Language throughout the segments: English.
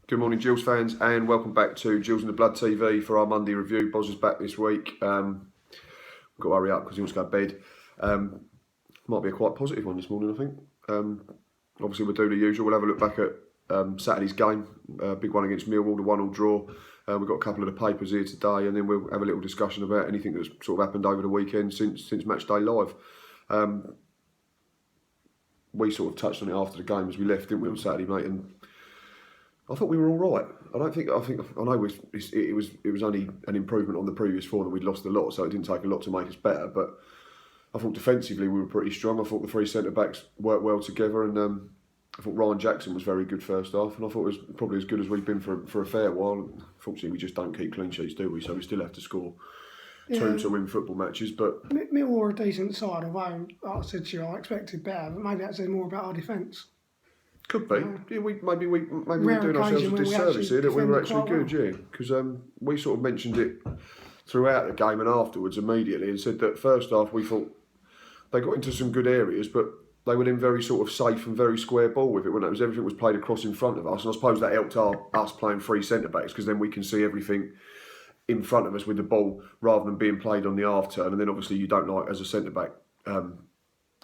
Good morning, Gills fans, and welcome back to Gills in the Blood TV for our Monday review. Boz is back this week. We've got to hurry up because he wants to go to bed. Might be a quite positive one this morning, I think. Obviously, we'll do the usual. We'll have a look back at Saturday's game, big one against Millwall, the 1-1 draw. We've got a couple of the papers here today, and then we'll have a little discussion about anything that's sort of happened over the weekend since Match Day Live. We sort of touched on it after the game as we left, didn't we, on Saturday, mate? And I thought we were all right. I know it was only an improvement on the previous four that we'd lost a lot, so it didn't take a lot to make us better. But I thought defensively we were pretty strong. I thought the three centre backs worked well together, and I thought Ryan Jackson was very good first half, and I thought it was probably as good as we've been for a fair while. Unfortunately, we just don't keep clean sheets, do we? So we still have to score two to win football matches. But Millwall are a decent side, although like I said to you, I expected better. But maybe that says more about our defence. Could be. Yeah, maybe we're doing ourselves a disservice here that we were actually good, yeah. Because we sort of mentioned it throughout the game and afterwards immediately, and said that first half we thought they got into some good areas, but they were then very sort of safe and very square ball with it. When everything was played across in front of us, and I suppose that helped us playing three centre backs because then we can see everything in front of us with the ball rather than being played on the half turn. And then obviously you don't like as a centre back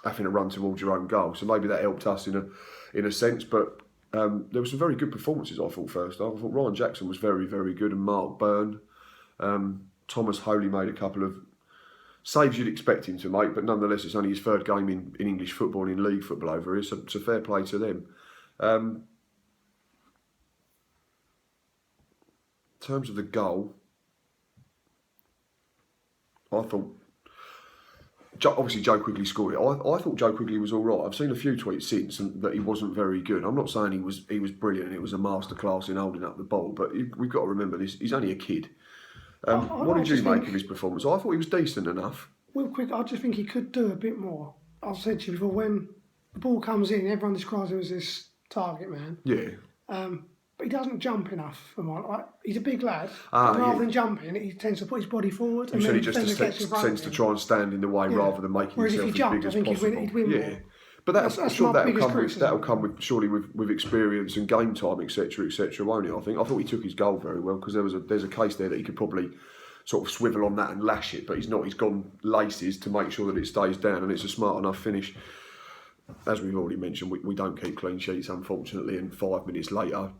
having to run towards your own goal. So maybe that helped us in a sense, but there were some very good performances, I thought, first half. I thought Ryan Jackson was very, very good, and Mark Byrne. Thomas Holy made a couple of saves you'd expect him to make, but nonetheless it's only his third game in English football and in league football over here, so it's a fair play to them. In terms of the goal, I thought obviously Joe Quigley scored it. I thought Joe Quigley was all right. I've seen a few tweets since that he wasn't very good. I'm not saying he was brilliant and it was a masterclass in holding up the ball, but we've got to remember this. He's only a kid. What did you make of his performance? I thought he was decent enough. Real quick, I just think he could do a bit more. I've said to you before, when the ball comes in, everyone describes him as this target man. Yeah. But he doesn't jump enough. He's a big lad. Rather than jumping, he tends to put his body forward. You said he just tends to try and stand in the way rather than making himself as big as possible. He'd win more. But that'll come with experience and game time, etc., won't it? I thought he took his goal very well because there's a case there that he could probably sort of swivel on that and lash it, but he's not. He's gone laces to make sure that it stays down, and it's a smart enough finish. As we've already mentioned, we don't keep clean sheets, unfortunately, and 5 minutes later.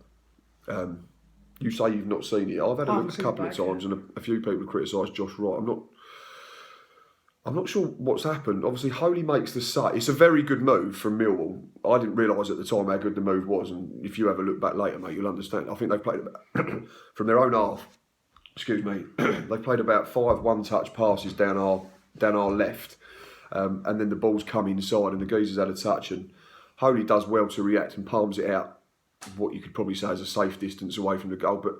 You say you've not seen it. I've had a look a couple of times, and a few people criticised Josh Wright. I'm not sure what's happened. Obviously, Holy makes the save. It's a very good move from Millwall. I didn't realise at the time how good the move was, and if you ever look back later, mate, you'll understand. I think they played from their own half. Excuse me. They played about 5 one-touch passes down our left, and then the ball's come inside, and the geezers had a touch, and Holy does well to react and palms it out. What you could probably say is a safe distance away from the goal, but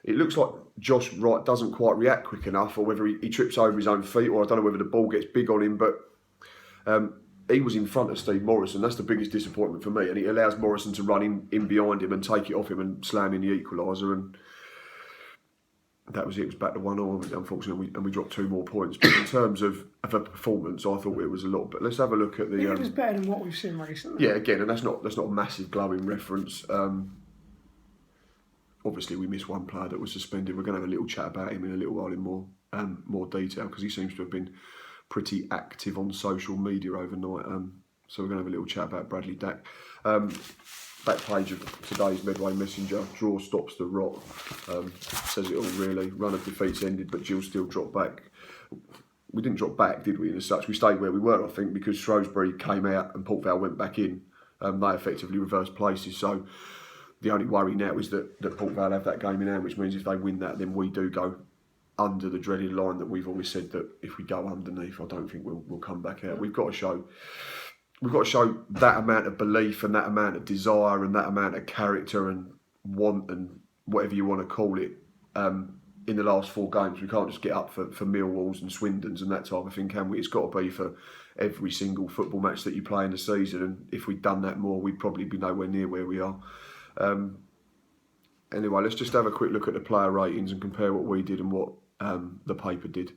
it looks like Josh Wright doesn't quite react quick enough, or whether he trips over his own feet, or I don't know whether the ball gets big on him, but he was in front of Steve Morrison. That's the biggest disappointment for me, and it allows Morrison to run in behind him and take it off him and slam in the equaliser, and that was it. It was back to 1-1, unfortunately, and we dropped 2 more points. But in terms of a performance, I thought it was a lot. But let's have a look at the. It was better than what we've seen recently. Yeah, again, and that's not a massive glowing reference. Obviously, we missed one player that was suspended. We're going to have a little chat about him in a little while in more detail because he seems to have been pretty active on social media overnight. So we're going to have a little chat about Bradley Dack. Back page of today's Medway Messenger. Draw stops the rot. Says it all really. Run of defeats ended, but Jill still dropped back. We didn't drop back, did we? As such, we stayed where we were, I think, because Shrewsbury came out and Port Vale went back in. They effectively reversed places. So the only worry now is that Port Vale have that game in hand, which means if they win that, then we do go under the dreaded line that we've always said that if we go underneath, I don't think we'll come back out. We've got to show that amount of belief and that amount of desire and that amount of character and want and whatever you want to call it in the last 4 games. We can't just get up for Millwalls and Swindons and that type of thing, can we? It's got to be for every single football match that you play in the season, and if we'd done that more, we'd probably be nowhere near where we are. Anyway, let's just have a quick look at the player ratings and compare what we did and what the paper did.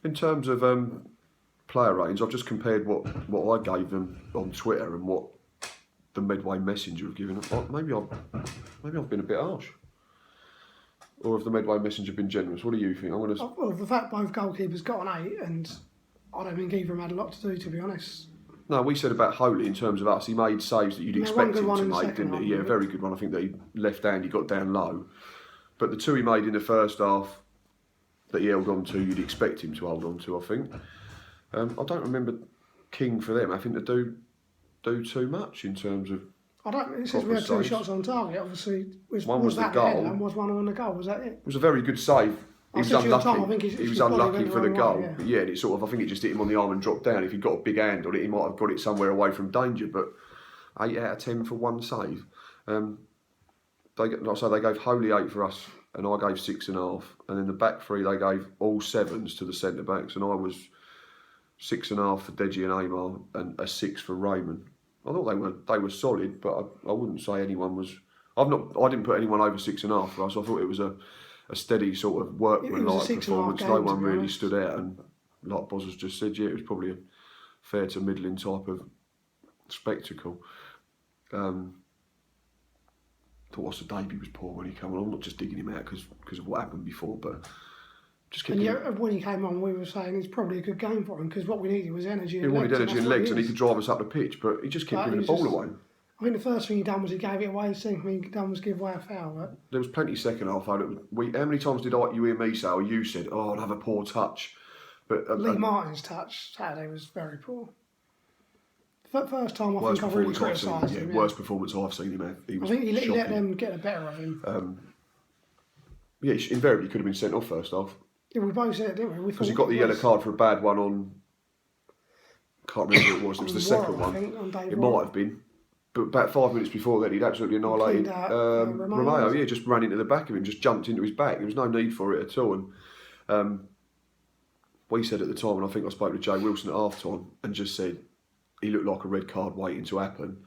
In terms of player ratings, I've just compared what I gave them on Twitter and what the Medway Messenger have given. Maybe I've been a bit harsh. Or have the Medway Messenger been generous? What do you think? Well, the fact both goalkeepers got an 8, and I don't think either of them had a lot to do, to be honest. No, we said about Holy in terms of us. He made saves that you'd expect him to make, didn't he? Yeah, very good one. I think that he left hand, he got down low. But the 2 he made in the first half that he held on to, you'd expect him to hold on to, I think. I don't remember King for them. I think they do too much in terms of. It says we had 2 shots on target. Obviously, one was the goal, and was one on the goal. Was that it? It was a very good save. He was unlucky. He was unlucky for the goal. Way, yeah, and it I think it just hit him on the arm and dropped down. If he'd got a big hand on it, he might have got it somewhere away from danger. But 8 out of 10 for one save. They gave Holy 8 for us, and I gave 6.5. And then the back 3, they gave all 7s to the centre backs, and I was 6.5 for Deji and Amar, and a 6 for Raymond. I thought they were solid, but I wouldn't say anyone was. I didn't put anyone over 6.5 for us. I thought it was a steady sort of workmanlike performance. No one really stood out, and like Boz has just said, yeah, it was probably a fair to middling type of spectacle. Thought Oster Davey was poor when he came on. I'm not just digging him out because of what happened before, but just kept. And when he came on, we were saying it's probably a good game for him because what we needed was energy. He wanted energy and legs, and he could drive us up the pitch, but he just kept giving the ball away. I think the first thing he done was he gave it away. The second thing he done was give away a foul. But there was plenty second half. How many times did you hear me say, or you said, "Oh, I'd have a poor touch," but Lee Martin's touch Saturday was very poor. First time I think I've really criticised him. Worst performance I've seen him have. I think he let them get the better of him. Yeah, invariably could have been sent off first half. Yeah, we both said it, didn't we? Because he got the yellow card for a bad one on. Can't remember who it was. It was the second one. It might have been. But about 5 minutes before that, he'd absolutely annihilated Romeo. Yeah, just ran into the back of him, just jumped into his back. There was no need for it at all. And we said at the time, and I think I spoke to Jay Wilson at half time, and just said he looked like a red card waiting to happen.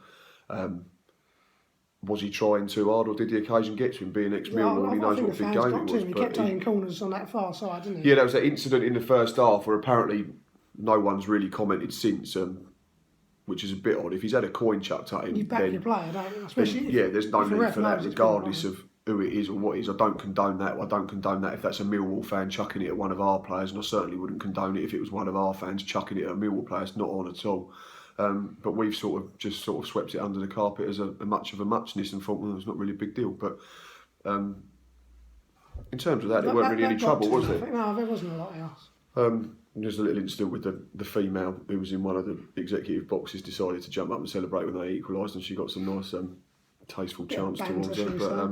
Was he trying too hard, or did the occasion get to him? Being ex-Millwall, he knows what big game it was. He kept taking corners on that far side, didn't he? Yeah, there was that incident in the first half where apparently no one's really commented since. Which is a bit odd. If he's had a coin chucked at him, you back your player, don't you? Especially there's no need for that, regardless of who it is or what it is. I don't condone that. I don't condone that if that's a Millwall fan chucking it at one of our players, and I certainly wouldn't condone it if it was one of our fans chucking it at a Millwall player. It's not on at all. But we've sort of swept it under the carpet as a much of a muchness and thought, well, it's not really a big deal. But in terms of that, there weren't really any trouble, was there? No, there wasn't a lot else. There's a little incident with the female who was in one of the executive boxes decided to jump up and celebrate when they equalised, and she got some nice tasteful chants towards her. But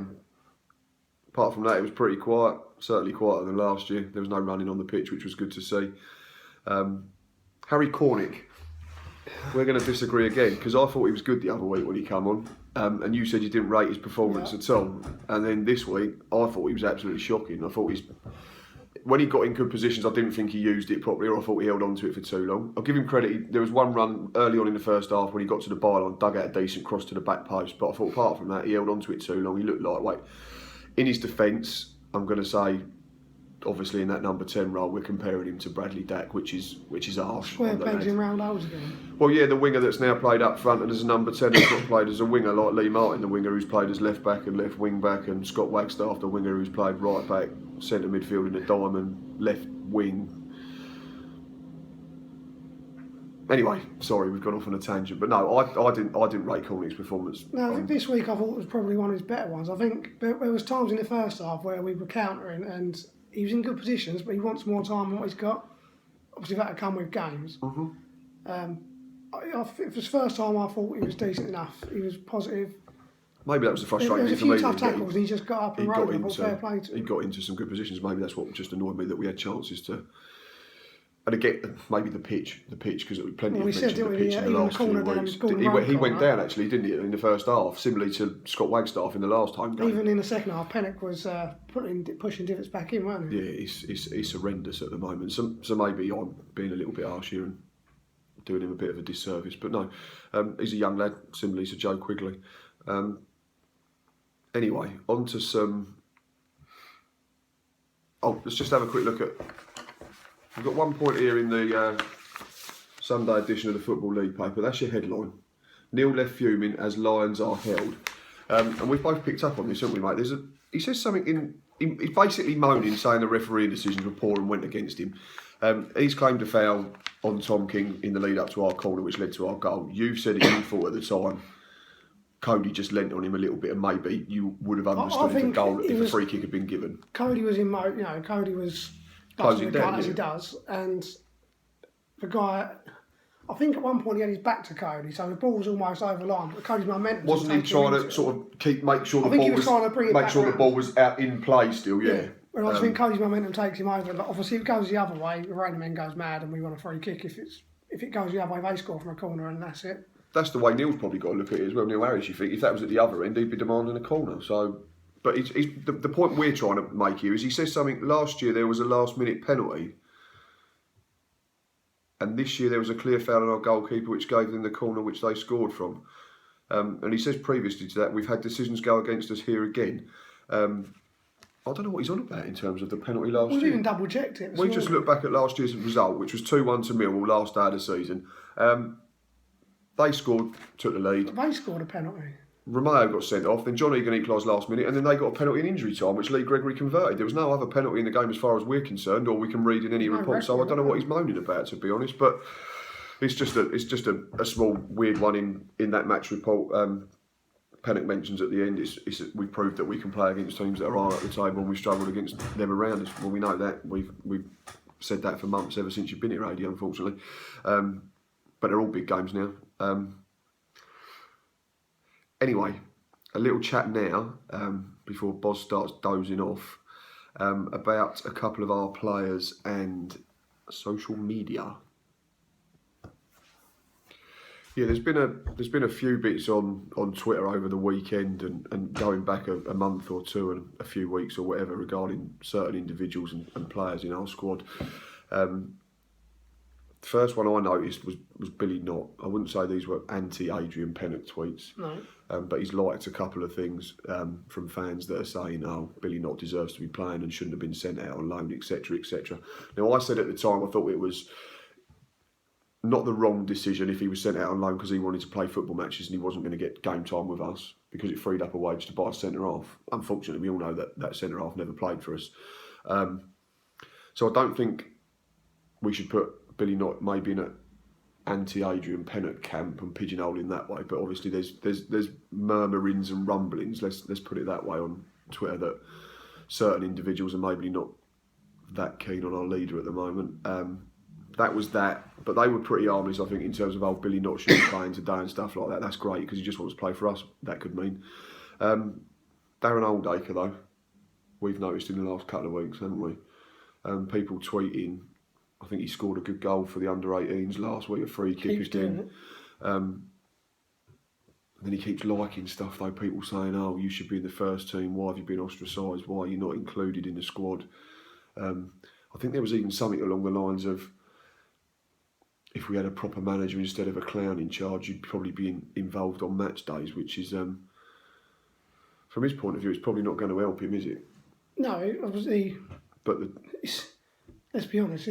apart from that, it was pretty quiet, certainly quieter than last year. There was no running on the pitch, which was good to see. Harry Cornick, we're going to disagree again, because I thought he was good the other week when he came on, and you said you didn't rate his performance at all. And then this week, I thought he was absolutely shocking. I thought when he got in good positions, I didn't think he used it properly, or I thought he held on to it for too long. I'll give him credit. There was one run early on in the first half when he got to the byline, dug out a decent cross to the back post. But I thought apart from that, he held on to it too long. He looked lightweight. In his defence, I'm going to say, obviously in that number 10 role, we're comparing him to Bradley Dack, which is harsh. Square pegs in round holes again. Well, yeah, the winger that's now played up front and as a number 10 has not played as a winger, like Lee Martin, the winger who's played as left back and left wing back, and Scott Wagstaff, the winger who's played right back, centre midfield in the diamond, left wing. Anyway, sorry, we've gone off on a tangent, but no, I didn't rate Cornick's performance. No, I think this week I thought it was probably one of his better ones. I think there was times in the first half where we were countering and he was in good positions, but he wants more time than what he's got. Obviously, that would come with games. It was the first time I thought he was decent enough. He was positive. Maybe that was the frustrating thing for me. There was a few tough tackles and he just got up and rolled. Fair play to him. He got into some good positions. Maybe that's what just annoyed me, that we had chances to. And again, maybe the pitch, because there was plenty of mention of the pitch in the last few weeks. He went down actually, didn't he, in the first half, similarly to Scott Wagstaff in the last home game. Even in the second half, Pennock was pushing divots back in, weren't he? Yeah, he's horrendous at the moment. So maybe I'm being a little bit harsh here and doing him a bit of a disservice. But no, he's a young lad, similarly to Joe Quigley. Anyway, on to some. Let's just have a quick look at. We've got one point here in the Sunday edition of the Football League paper. That's your headline. Neil left fuming as Lions are held. And we've both picked up on this, haven't we, mate? He says something he's basically moaning, saying the refereeing decisions were poor and went against him. He's claimed a foul on Tom King in the lead up to our corner, which led to our goal. You've said it, you thought at the time Cody just lent on him a little bit, and maybe you would have understood if a free kick had been given. Cody was in mode, Cody was closing down as he does, and the guy, I think at one point he had his back to Cody, so the ball was almost over the line. But Cody's momentum wasn't he trying to sort of make sure the ball was out in play still? Yeah. Well, I think Cody's momentum takes him over. Obviously, if it goes the other way, the Rain Man goes mad, and we want a free kick. If it goes the other way, they score from a corner, and that's it. That's the way Neil's probably got to look at it as well. Neil Harris, you think, if that was at the other end, he'd be demanding a corner. So, but the point we're trying to make here is he says something. Last year there was a last-minute penalty, and this year there was a clear foul on our goalkeeper, which gave them the corner which they scored from. And he says previously to that, we've had decisions go against us here again. I don't know what he's on about in terms of the penalty last year. We even double-checked it. We just looked back at last year's result, which was 2-1 to Millwall last day of the season. They scored, took the lead. They scored a penalty. Romeo got sent off, then John Egan equalised last minute, and then they got a penalty in injury time, which Lee Gregory converted. There was no other penalty in the game as far as we're concerned, or we can read in any report. So I don't know what he's moaning about, to be honest. But it's just a small weird one in that match report. Pennock mentions at the end, we proved that we can play against teams that are higher at the table, and we struggled against them around us. Well, we know that. We've said that for months, ever since you've been here, AD, unfortunately. But they're all big games now. Anyway, a little chat now, before Boz starts dozing off, about a couple of our players and social media. Yeah, there's been a few bits on Twitter over the weekend and going back a month or two and a few weeks or whatever regarding certain individuals and players in our squad. The first one I noticed was Billy Knott. I wouldn't say these were anti-Adrian Pennock tweets, no. But he's liked a couple of things from fans that are saying, oh, Billy Knott deserves to be playing and shouldn't have been sent out on loan, etc, etc. Now, I said at the time I thought it was not the wrong decision if he was sent out on loan because he wanted to play football matches and he wasn't going to get game time with us because it freed up a wage to buy a centre-half. Unfortunately, we all know that centre-half never played for us. So I don't think we should put Billy Knott maybe in an anti-Adrian Pennock camp and pigeonhole in that way, but obviously there's murmurings and rumblings, let's put it that way, on Twitter that certain individuals are maybe not that keen on our leader at the moment. That was that, but they were pretty harmless, I think, in terms of old Billy Knott should be playing today and stuff like that. That's great because he just wants to play for us. That could mean Darren Oldacre, though, we've noticed in the last couple of weeks, haven't we? People tweeting. I think he scored a good goal for the under-18s last week, a free kick again. And then he keeps liking stuff, though, people saying, oh, you should be in the first team, why have you been ostracised, why are you not included in the squad? I think there was even something along the lines of, if we had a proper manager instead of a clown in charge, you'd probably be involved on match days, which is, from his point of view, it's probably not going to help him, is it? No, obviously. But let's be honest,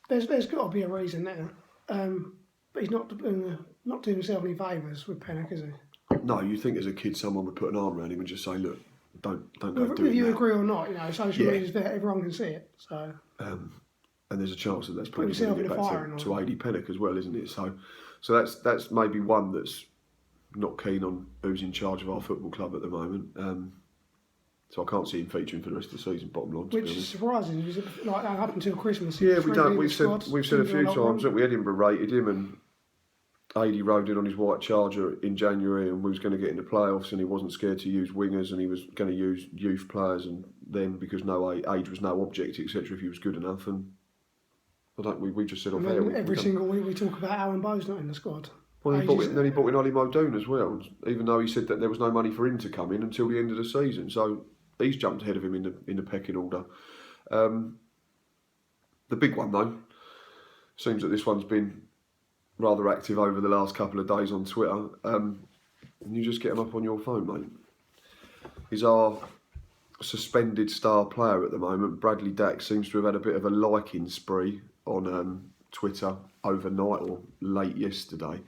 there's got to be a reason there. But he's not doing himself any favours with Pennock, is he? No, you think as a kid someone would put an arm around him and just say, look, don't go do it. Whether you agree or not, social media's there, everyone can see it. So. And there's a chance that that's probably going to get back to AD Pennock as well, isn't it? So that's maybe one that's not keen on who's in charge of our football club at the moment. So I can't see him featuring for the rest of the season, bottom line. Which is surprising, is it like that up until Christmas? Yeah, we've said a few times that we Edinburgh rated him and AD rode in on his white Charger in January and we was going to get into playoffs and he wasn't scared to use wingers and he was going to use youth players and them because no age was no object, etc. if he was good enough. And we just said off air. Every single week we talk about Aaron Bowe's not in the squad. Well, then he brought in Ollie Muldoon as well, even though he said that there was no money for him to come in until the end of the season. So he's jumped ahead of him in the pecking order. The big one, though, seems that this one's been rather active over the last couple of days on Twitter. And you just get them up on your phone, mate. Is our suspended star player at the moment, Bradley Dack, seems to have had a bit of a liking spree on Twitter overnight or late yesterday.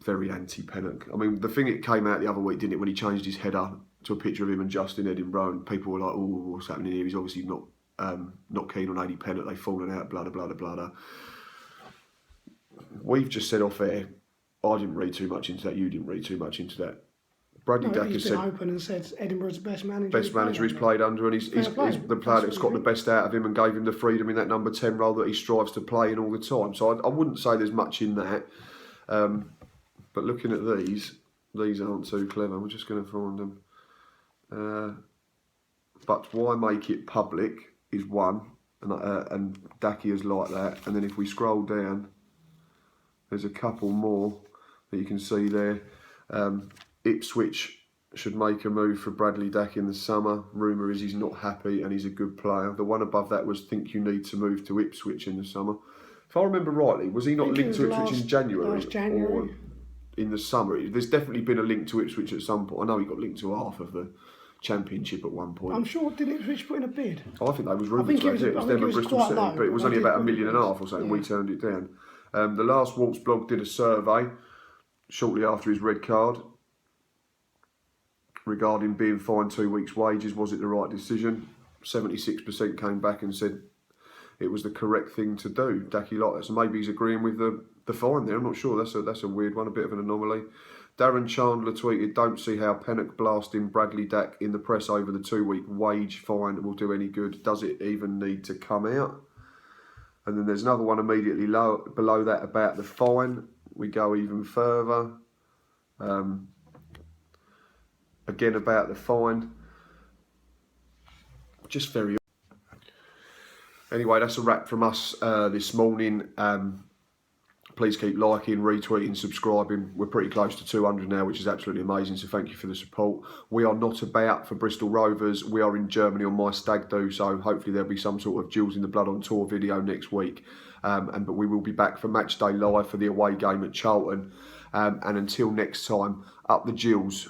very anti-Pennock. I mean, the thing it came out the other week, didn't it, when he changed his header to a picture of him and Justin Edinburgh, and people were like, "Oh, what's happening here? He's obviously not keen on Adi Pennock. They've fallen out, blah blah blah blah." We've just said off air. I didn't read too much into that. You didn't read too much into that. Bradley Dack has said open and said Edinburgh's the best manager. Best manager he's played under, and he's the player that's got the best out of him and gave him the freedom in that number 10 role that he strives to play in all the time. So I wouldn't say there's much in that. But looking at these aren't too clever. We're just going to find them. But why make it public is one, and Dacky is like that. And then if we scroll down, there's a couple more that you can see there. Ipswich should make a move for Bradley Dack in the summer. Rumour is he's not happy and he's a good player. The one above that was think you need to move to Ipswich in the summer. If I remember rightly, was he not linked to Ipswich in January? Last January. Or in the summer? There's definitely been a link to Ipswich at some point. I know he got linked to half of the Championship at one point. I'm sure, did Ipswich put in a bid? I think they was rumoured to it. It was them and Bristol City, but it was only about $1.5 million or something. Yeah. We turned it down. The last Waltz blog did a survey shortly after his red card regarding being fined 2 weeks' wages. Was it the right decision? 76% came back and said it was the correct thing to do. Dacky liked that, so maybe he's agreeing with the fine there. I'm not sure. That's a weird one, a bit of an anomaly. Darren Chandler tweeted, "Don't see how Pennock blasting Bradley Dack in the press over the 2 week wage fine will do any good. Does it even need to come out?" And then there's another one immediately below that about the fine. We go even further. Again about the fine. Just very... Anyway, that's a wrap from us this morning. Please keep liking, retweeting, subscribing. We're pretty close to 200 now, which is absolutely amazing, so thank you for the support. We are not about for Bristol Rovers. We are in Germany on my stag do, so hopefully there'll be some sort of Jewels in the Blood on Tour video next week. But we will be back for Match Day Live for the away game at Charlton. And until next time, up the Jewels.